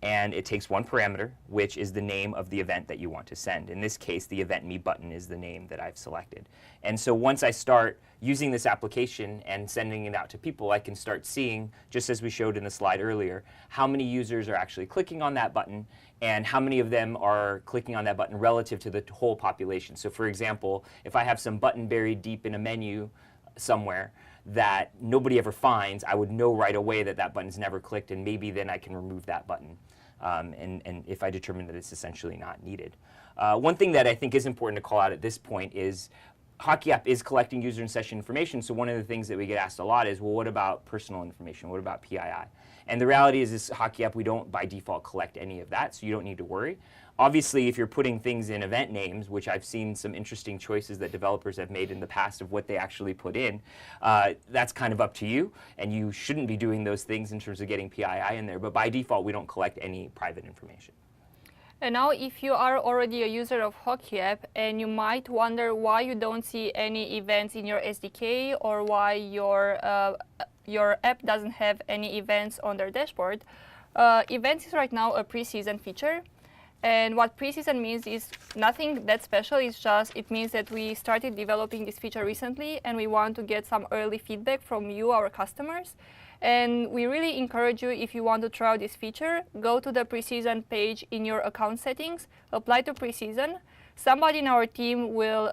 and it takes one parameter, which is the name of the event that you want to send. In this case, the event me button is the name that I've selected. And so once I start using this application and sending it out to people, I can start seeing, just as we showed in the slide earlier, how many users are actually clicking on that button and how many of them are clicking on that button relative to the whole population. So for example, if I have some button buried deep in a menu somewhere that nobody ever finds, I would know right away that that button's never clicked, and maybe then I can remove that button. And if I determine that it's essentially not needed. One thing that I think is important to call out at this point is HockeyApp is collecting user and session information, so one of the things that we get asked a lot is, well, what about personal information? What about PII? And the reality is this HockeyApp, we don't by default collect any of that, so you don't need to worry. Obviously, if you're putting things in event names, which I've seen some interesting choices that developers have made in the past of what they actually put in, that's kind of up to you, and you shouldn't be doing those things in terms of getting PII in there. But by default, we don't collect any private information. And now, if you are already a user of HockeyApp and you might wonder why you don't see any events in your SDK or why your app doesn't have any events on their dashboard, events is right now a pre-season feature. And what pre-season means is nothing that special. It's just, it means that we started developing this feature recently and we want to get some early feedback from you, our customers. And we really encourage you, if you want to try out this feature, go to the pre-season page in your account settings, apply to pre-season. Somebody in our team will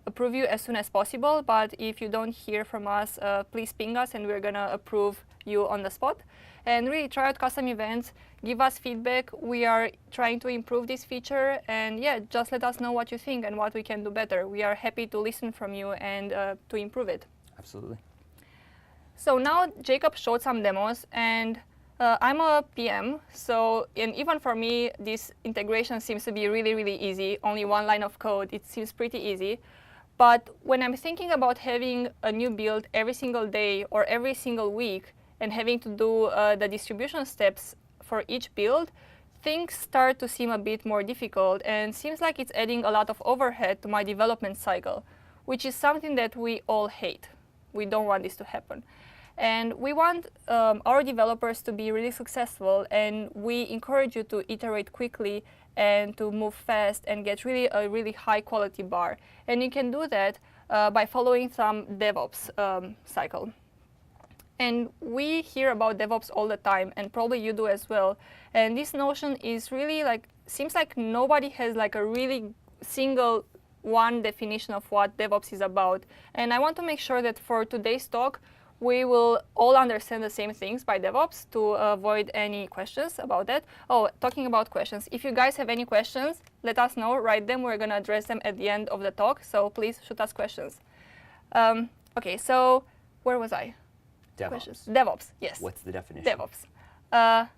approve you as soon as possible, but if you don't hear from us, please ping us and we're gonna approve you on the spot. And really try out custom events, give us feedback. We are trying to improve this feature, and yeah, just let us know what you think and what we can do better. We are happy to listen from you and to improve it. Absolutely. So now Jacob showed some demos, and I'm a PM, and even for me, this integration seems to be really, really easy. Only one line of code, it seems pretty easy. But when I'm thinking about having a new build every single day or every single week, and having to do the distribution steps for each build, things start to seem a bit more difficult, and seems like it's adding a lot of overhead to my development cycle, which is something that we all hate. We don't want this to happen. And we want our developers to be really successful, and we encourage you to iterate quickly and to move fast and get a really high quality bar. And you can do that by following some DevOps cycle. And we hear about DevOps all the time, and probably you do as well. And this notion is really seems like nobody has a really single one definition of what DevOps is about. And I want to make sure that for today's talk, we will all understand the same things by DevOps to avoid any questions about that. Oh, talking about questions, if you guys have any questions, let us know, write them. We're going to address them at the end of the talk, so please shoot us questions. Okay, so where was I? DevOps. Questions. DevOps, yes. What's the definition? DevOps.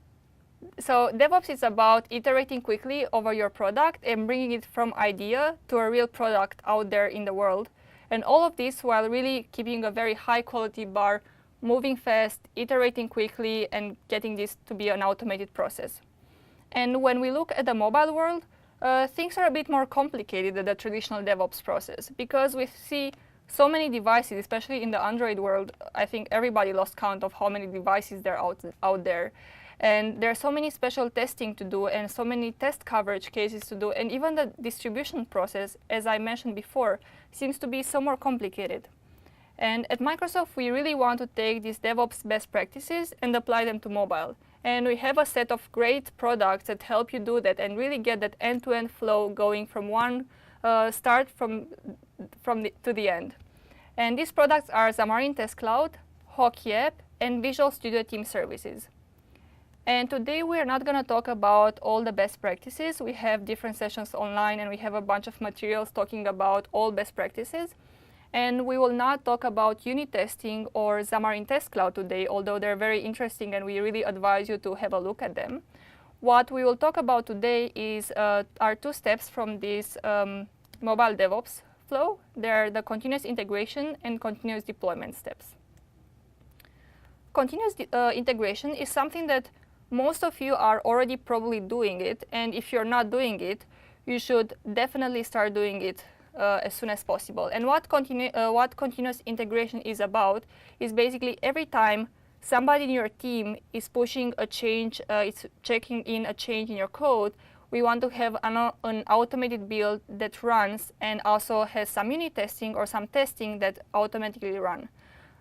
So DevOps is about iterating quickly over your product and bringing it from idea to a real product out there in the world. And all of this while really keeping a very high quality bar, moving fast, iterating quickly, and getting this to be an automated process. And when we look at the mobile world, things are a bit more complicated than the traditional DevOps process, because we see so many devices, especially in the Android world. I think everybody lost count of how many devices there are out there. And there are so many special testing to do and so many test coverage cases to do. And even the distribution process, as I mentioned before, seems to be so more complicated. And at Microsoft, we really want to take these DevOps best practices and apply them to mobile. And we have a set of great products that help you do that and really get that end-to-end flow going from one start to the end. And these products are Xamarin Test Cloud, HockeyApp, and Visual Studio Team Services. And today we are not going to talk about all the best practices. We have different sessions online and we have a bunch of materials talking about all best practices. And we will not talk about unit testing or Xamarin Test Cloud today, although they're very interesting and we really advise you to have a look at them. What we will talk about today is our two steps from this mobile DevOps flow. They're the continuous integration and continuous deployment steps. Continuous integration is something that most of you are already probably doing it, and if you're not doing it, you should definitely start doing it as soon as possible. And what continuous integration is about is basically every time somebody in your team is pushing a change, it's checking in a change in your code, we want to have an automated build that runs and also has some unit testing or some testing that automatically run.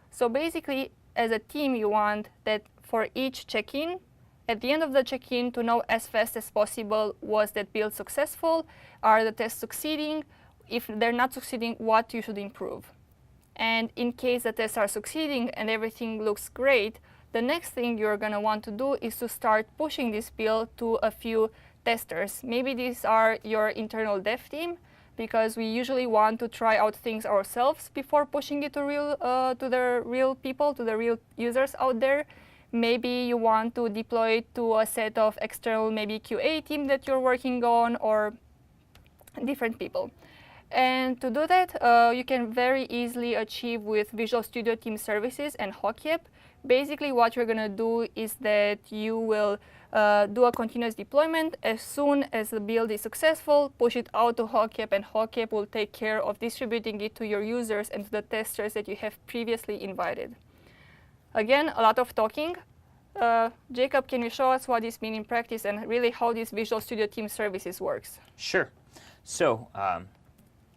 So basically, as a team, you want that for each check-in, at the end of the check-in, to know as fast as possible, was that build successful? Are the tests succeeding? If they're not succeeding, what you should improve? And in case the tests are succeeding and everything looks great, the next thing you're going to want to do is to start pushing this build to a few testers. Maybe these are your internal dev team, because we usually want to try out things ourselves before pushing it to the real people, to the real users out there. Maybe you want to deploy it to a set of external, maybe QA team that you're working on, or different people. And to do that, you can very easily achieve with Visual Studio Team Services and HockeyApp. Basically, what you're going to do is that you will do a continuous deployment. As soon as the build is successful, push it out to HockeyApp, and HockeyApp will take care of distributing it to your users and to the testers that you have previously invited. Again, a lot of talking. Jacob, can you show us what this means in practice and really how this Visual Studio Team Services works? Sure. So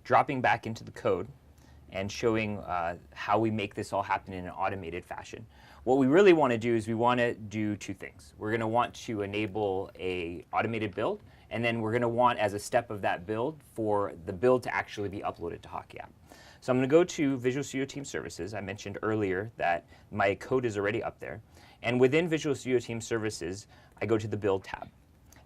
dropping back into the code and showing how we make this all happen in an automated fashion. What we really want to do is we want to do two things. We're going to want to enable an automated build, and then we're going to want, as a step of that build, for the build to actually be uploaded to HockeyApp. So I'm going to go to Visual Studio Team Services. I mentioned earlier that my code is already up there. And within Visual Studio Team Services, I go to the Build tab.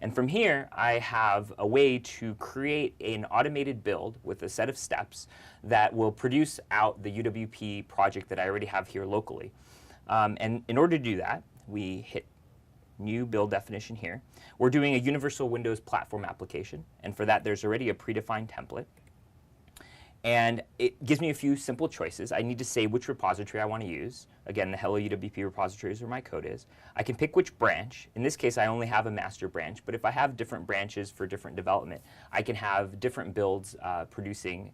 And from here, I have a way to create an automated build with a set of steps that will produce out the UWP project that I already have here locally. And in order to do that, we hit New Build Definition here. We're doing a Universal Windows Platform application. And for that, there's already a predefined template. And it gives me a few simple choices. I need to say which repository I want to use. Again, the Hello UWP repository is where my code is. I can pick which branch. In this case, I only have a master branch. But if I have different branches for different development, I can have different builds producing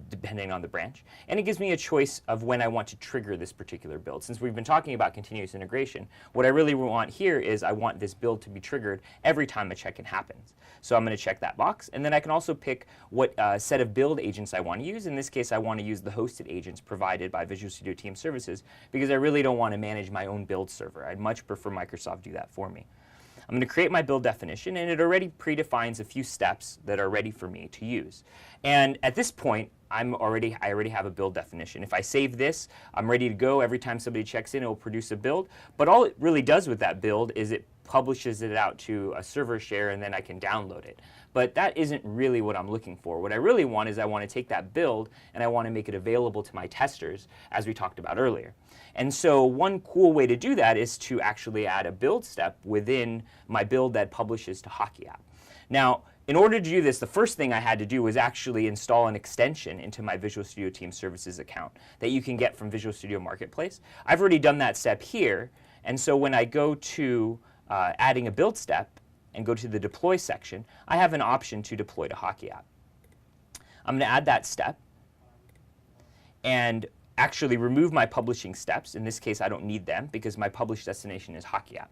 depending on the branch. And it gives me a choice of when I want to trigger this particular build. Since we've been talking about continuous integration, what I really want here is I want this build to be triggered every time a check-in happens. So I'm going to check that box. And then I can also pick what set of build agents I want to use. In this case, I want to use the hosted agents provided by Visual Studio Team Services because I really don't want to manage my own build server. I'd much prefer Microsoft do that for me. I'm going to create my build definition, and it already predefines a few steps that are ready for me to use. And at this point, I already have a build definition. If I save this, I'm ready to go. Every time somebody checks in, it will produce a build. But all it really does with that build is it publishes it out to a server share, and then I can download it. But that isn't really what I'm looking for. What I really want is I want to take that build, and I want to make it available to my testers, as we talked about earlier. And so one cool way to do that is to actually add a build step within my build that publishes to HockeyApp. Now, in order to do this, the first thing I had to do was actually install an extension into my Visual Studio Team Services account that you can get from Visual Studio Marketplace. I've already done that step here, and so when I go to adding a build step and go to the deploy section, I have an option to deploy to HockeyApp. I'm going to add that step and actually remove my publishing steps. In this case, I don't need them because my published destination is HockeyApp.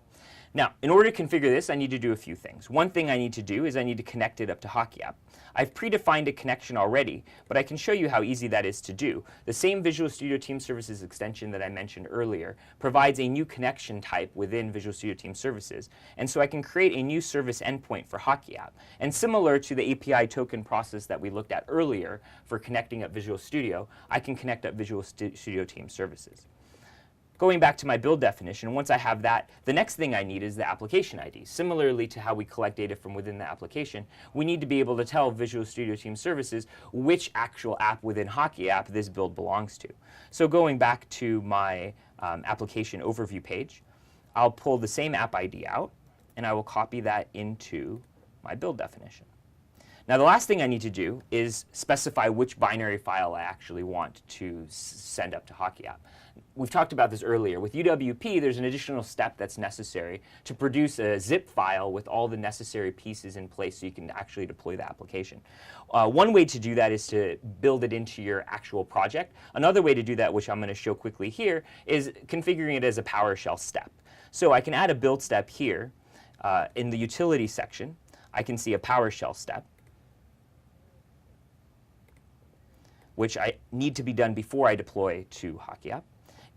Now, in order to configure this, I need to do a few things. One thing I need to do is I need to connect it up to HockeyApp. I've predefined a connection already, but I can show you how easy that is to do. The same Visual Studio Team Services extension that I mentioned earlier provides a new connection type within Visual Studio Team Services, and so I can create a new service endpoint for HockeyApp. And similar to the API token process that we looked at earlier for connecting up Visual Studio, I can connect up Visual Studio Team Services. Going back to my build definition, once I have that, the next thing I need is the application ID. Similarly to how we collect data from within the application, we need to be able to tell Visual Studio Team Services which actual app within HockeyApp this build belongs to. So going back to my application overview page, I'll pull the same app ID out, and I will copy that into my build definition. Now the last thing I need to do is specify which binary file I actually want to send up to HockeyApp. We've talked about this earlier. With UWP, there's an additional step that's necessary to produce a zip file with all the necessary pieces in place so you can actually deploy the application. One way to do that is to build it into your actual project. Another way to do that, which I'm going to show quickly here, is configuring it as a PowerShell step. So I can add a build step here in the utility section. I can see a PowerShell step, which I need to be done before I deploy to HockeyApp.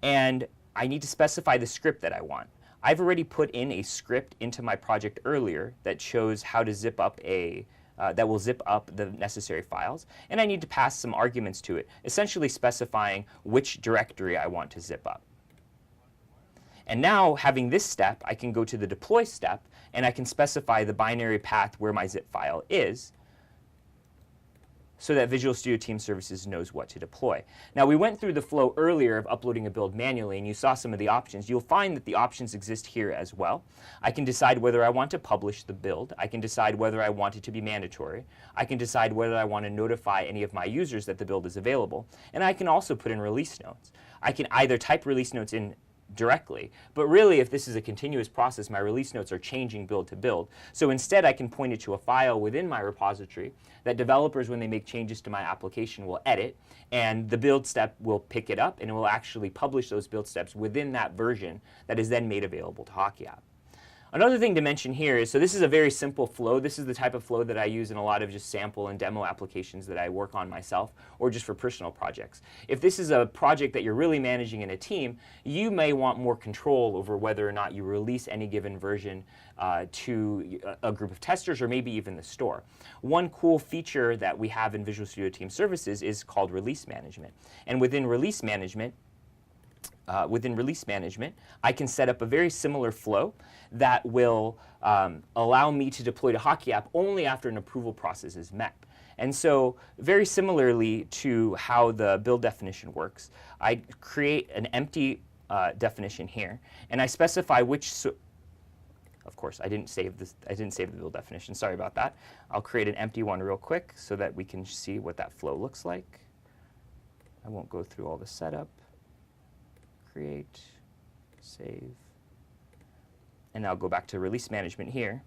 And I need to specify the script that I want. I've already put in a script into my project earlier that shows how to zip up that will zip up the necessary files. And I need to pass some arguments to it, essentially specifying which directory I want to zip up. And now, having this step, I can go to the deploy step, and I can specify the binary path where my zip file is, so that Visual Studio Team Services knows what to deploy. Now, we went through the flow earlier of uploading a build manually, and you saw some of the options. You'll find that the options exist here as well. I can decide whether I want to publish the build. I can decide whether I want it to be mandatory. I can decide whether I want to notify any of my users that the build is available. And I can also put in release notes. I can either type release notes in directly, but really if this is a continuous process, my release notes are changing build to build. So instead I can point it to a file within my repository that developers, when they make changes to my application, will edit, and the build step will pick it up and it will actually publish those build steps within that version that is then made available to HockeyApp. Another thing to mention here is, so this is a very simple flow. This is the type of flow that I use in a lot of just sample and demo applications that I work on myself or just for personal projects. If this is a project that you're really managing in a team, you may want more control over whether or not you release any given version to a group of testers or maybe even the store. One cool feature that we have in Visual Studio Team Services is called release management. And within release management, I can set up a very similar flow that will allow me to deploy to HockeyApp only after an approval process is met. And so very similarly to how the build definition works, I create an empty definition here, and I specify which, of course, I didn't save the build definition. Sorry about that. I'll create an empty one real quick so that we can see what that flow looks like. I won't go through all the setup. Create, save, and I'll go back to release management here.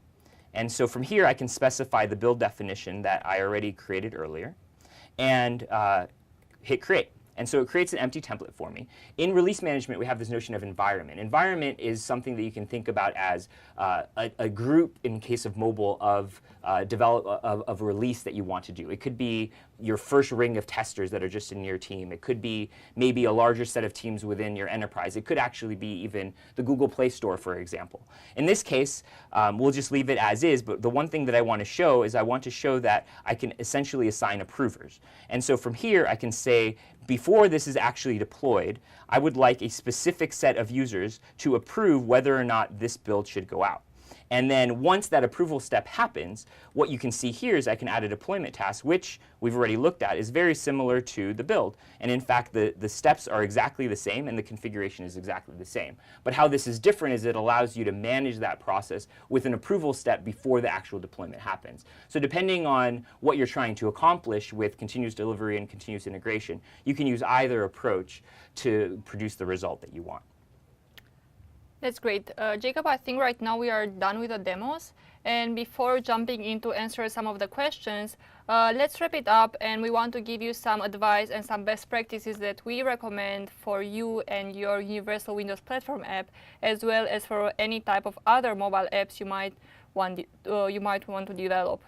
And so from here I can specify the build definition that I already created earlier and hit create. And so it creates an empty template for me. In release management, we have this notion of environment. Environment is something that you can think about as a group, in case of mobile, of a release that you want to do. It could be your first ring of testers that are just in your team. It could be maybe a larger set of teams within your enterprise. It could actually be even the Google Play Store, for example. In this case, we'll just leave it as is, but the one thing that I want to show is I want to show that I can essentially assign approvers. And so from here, I can say, before this is actually deployed, I would like a specific set of users to approve whether or not this build should go out. And then once that approval step happens, what you can see here is I can add a deployment task, which we've already looked at, is very similar to the build. And in fact, the steps are exactly the same and the configuration is exactly the same. But how this is different is it allows you to manage that process with an approval step before the actual deployment happens. So depending on what you're trying to accomplish with continuous delivery and continuous integration, you can use either approach to produce the result that you want. That's great. Jacob, I think right now we are done with the demos. And before jumping in to answer some of the questions, let's wrap it up, and we want to give you some advice and some best practices that we recommend for you and your Universal Windows Platform app, as well as for any type of other mobile apps you might want to develop.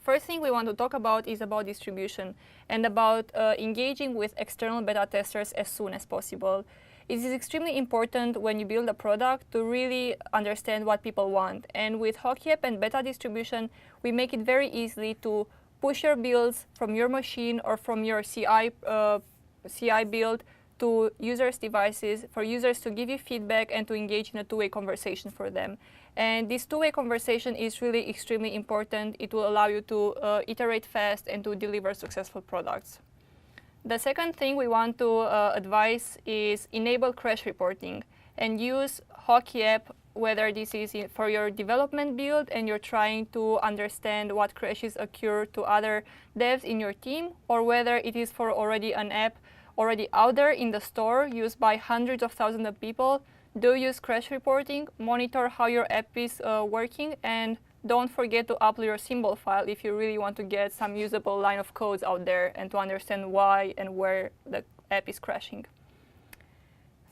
First thing we want to talk about is about distribution and about engaging with external beta testers as soon as possible. It is extremely important when you build a product to really understand what people want. And with HockeyApp and beta distribution, we make it very easy to push your builds from your machine or from your CI build to users' devices, for users to give you feedback and to engage in a two-way conversation for them. And this two-way conversation is really extremely important. It will allow you to iterate fast and to deliver successful products. The second thing we want to advise is enable crash reporting and use HockeyApp, whether this is for your development build and you're trying to understand what crashes occur to other devs in your team, or whether it is for already an app already out there in the store used by hundreds of thousands of people. Do use crash reporting, monitor how your app is working, and don't forget to upload your symbol file if you really want to get some usable line of codes out there and to understand why and where the app is crashing.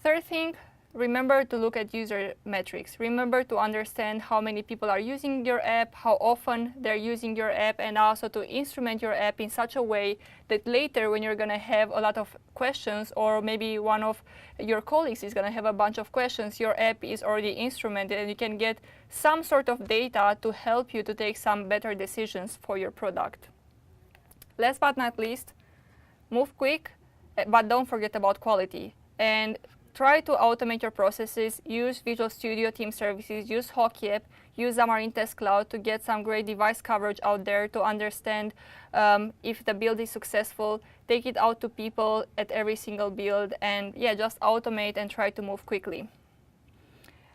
Third thing, remember to look at user metrics. Remember to understand how many people are using your app, how often they're using your app, and also to instrument your app in such a way that later when you're going to have a lot of questions, or maybe one of your colleagues is going to have a bunch of questions, your app is already instrumented and you can get some sort of data to help you to take some better decisions for your product. Last but not least, move quick, but don't forget about quality. And try to automate your processes, use Visual Studio Team Services, use HockeyApp, use Xamarin Test Cloud to get some great device coverage out there to understand if the build is successful, take it out to people at every single build, and yeah, just automate and try to move quickly.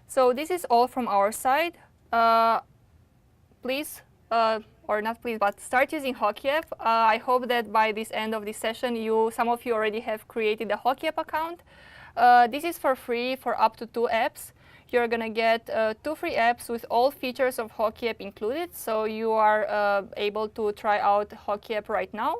So this is all from our side. Please, or not please, but start using HockeyApp. I hope that by this end of this session, some of you already have created a HockeyApp account. This is for free for up to 2 apps. You're going to get 2 free apps with all features of HockeyApp included, so you are able to try out HockeyApp right now.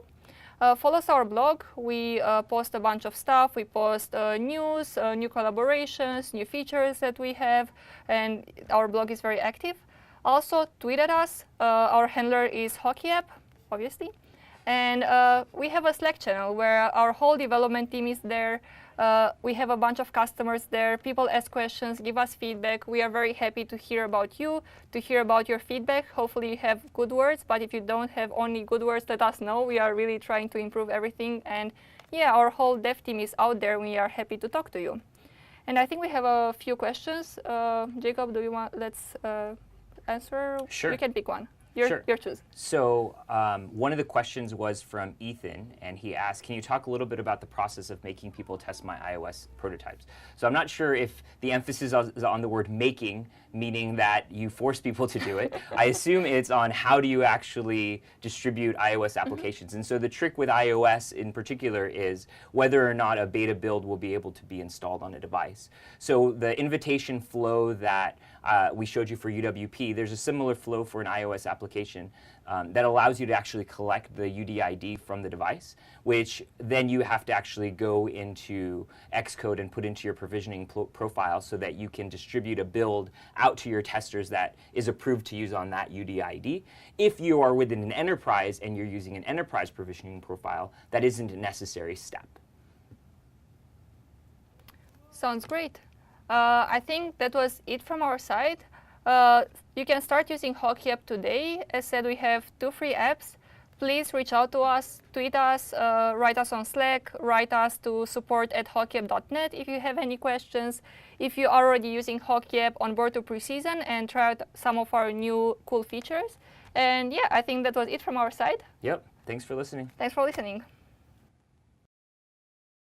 Follow our blog. We post a bunch of stuff. We post news, new collaborations, new features that we have, and our blog is very active. Also, tweet at us. Our handler is HockeyApp, obviously. And we have a Slack channel where our whole development team is there. We have a bunch of customers there. People ask questions, give us feedback. We are very happy to hear about you, to hear about your feedback. Hopefully you have good words, but if you don't have only good words, let us know. We are really trying to improve everything. And yeah, our whole dev team is out there. We are happy to talk to you. And I think we have a few questions. Jacob, do you want, let's answer? Sure. You can pick one. Sure. Your choose. So one of the questions was from Ethan, and he asked, can you talk a little bit about the process of making people test my iOS prototypes? So I'm not sure if the emphasis is on the word making, meaning that you force people to do it. I assume it's on how do you actually distribute iOS applications. And so the trick with iOS in particular is whether or not a beta build will be able to be installed on a device. So the invitation flow that we showed you for UWP, there's a similar flow for an iOS application that allows you to actually collect the UDID from the device, which then you have to actually go into Xcode and put into your provisioning profile so that you can distribute a build out to your testers that is approved to use on that UDID. If you are within an enterprise and you're using an enterprise provisioning profile, that isn't a necessary step. Sounds great. I think that was it from our side. You can start using HockeyApp today. As said, we have 2 free apps. Please reach out to us, tweet us, write us on Slack, write us to support@hockeyapp.net if you have any questions. If you are already using HockeyApp, on board to preseason and try out some of our new cool features. And yeah, I think that was it from our side. Yep. Thanks for listening. Thanks for listening.